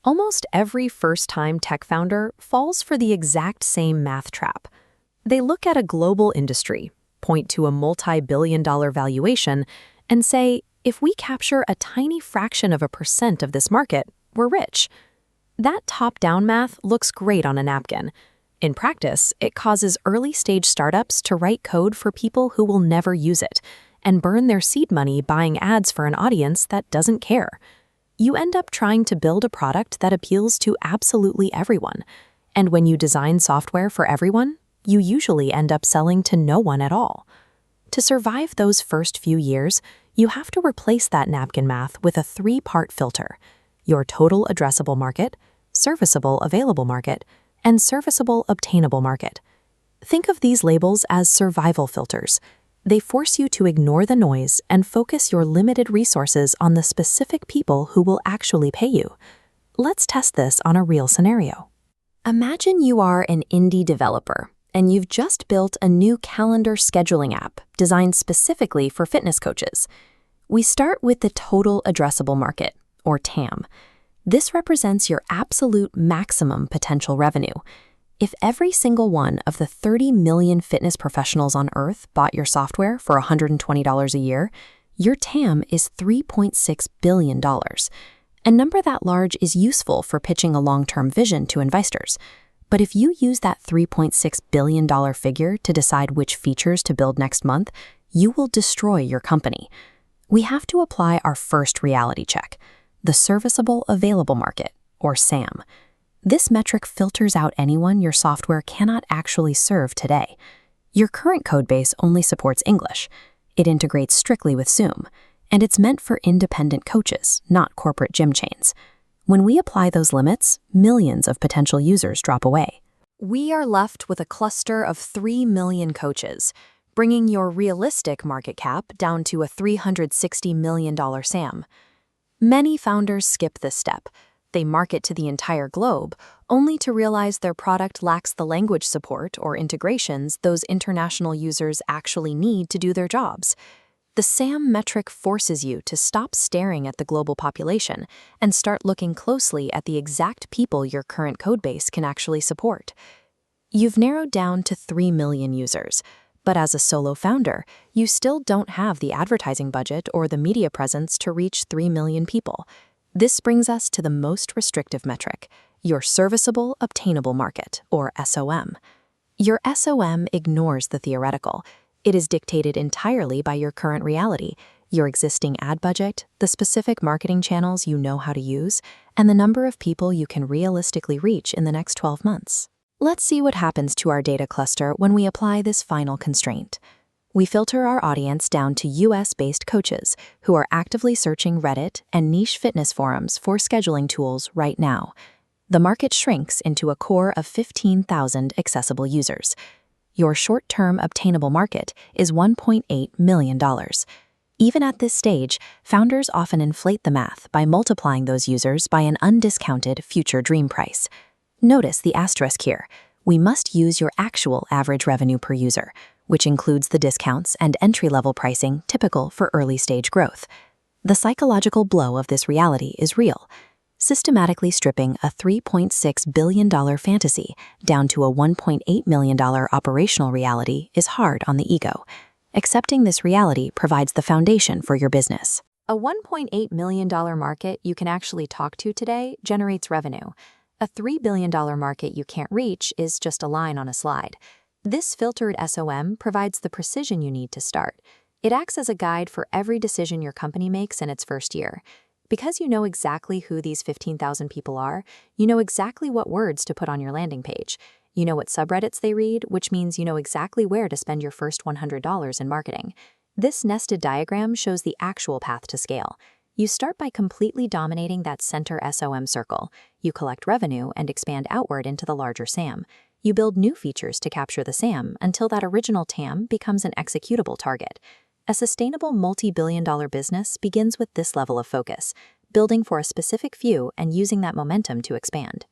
Almost every first-time tech founder falls for the exact same math trap. They look at a global industry, point to a multi-billion-dollar valuation, and say, if we capture a tiny fraction of a percent of this market, we're rich. That top-down math looks great on a napkin. In practice, it causes early-stage startups to write code for people who will never use it and burn their seed money buying ads for an audience that doesn't care. You end up trying to build a product that appeals to absolutely everyone. And when you design software for everyone, you usually end up selling to no one at all. To survive those first few years, you have to replace that napkin math with a three-part filter: your total addressable market, serviceable available market, and serviceable obtainable market. Think of these labels as survival filters. They force you to ignore the noise and focus your limited resources on the specific people who will actually pay you. Let's test this on a real scenario. Imagine you are an indie developer, and you've just built a new calendar scheduling app designed specifically for fitness coaches. We start with the total addressable market, or TAM. This represents your absolute maximum potential revenue. If every single one of the 30 million fitness professionals on Earth bought your software for $120 a year, your TAM is $3.6 billion. A number that large is useful for pitching a long-term vision to investors. But if you use that $3.6 billion figure to decide which features to build next month, you will destroy your company. We have to apply our first reality check: the serviceable available market, or SAM. This metric filters out anyone your software cannot actually serve today. Your current codebase only supports English. It integrates strictly with SOM, and it's meant for independent coaches, not corporate gym chains. When we apply those limits, millions of potential users drop away. We are left with a cluster of 3 million coaches, bringing your realistic market cap down to a $360 million SAM. Many founders skip this step. They market to the entire globe, only to realize their product lacks the language support or integrations those international users actually need to do their jobs. The SAM metric forces you to stop staring at the global population and start looking closely at the exact people your current codebase can actually support. You've narrowed down to 3 million users, but as a solo founder, you still don't have the advertising budget or the media presence to reach 3 million people. This brings us to the most restrictive metric: your serviceable obtainable market, or SOM. Your SOM ignores the theoretical. It is dictated entirely by your current reality, your existing ad budget, the specific marketing channels you know how to use, and the number of people you can realistically reach in the next 12 months. Let's see what happens to our data cluster when we apply this final constraint. We filter our audience down to US-based coaches who are actively searching Reddit and niche fitness forums for scheduling tools right now. The market shrinks into a core of 15,000 accessible users. Your short-term obtainable market is $1.8 million. Even at this stage, founders often inflate the math by multiplying those users by an undiscounted future dream price. Notice the asterisk here. We must use your actual average revenue per user, which includes the discounts and entry-level pricing typical for early-stage growth. The psychological blow of this reality is real. Systematically stripping a $3.6 billion fantasy down to a $1.8 million operational reality is hard on the ego. Accepting this reality provides the foundation for your business. A $1.8 million market you can actually talk to today generates revenue. A $3 billion market you can't reach is just a line on a slide. This filtered SOM provides the precision you need to start. It acts as a guide for every decision your company makes in its first year. Because you know exactly who these 15,000 people are, you know exactly what words to put on your landing page. You know what subreddits they read, which means you know exactly where to spend your first $100 in marketing. This nested diagram shows the actual path to scale. You start by completely dominating that center SOM circle. You collect revenue and expand outward into the larger SAM. You build new features to capture the SAM until that original TAM becomes an executable target. A sustainable multi-billion-dollar business begins with this level of focus, building for a specific few and using that momentum to expand.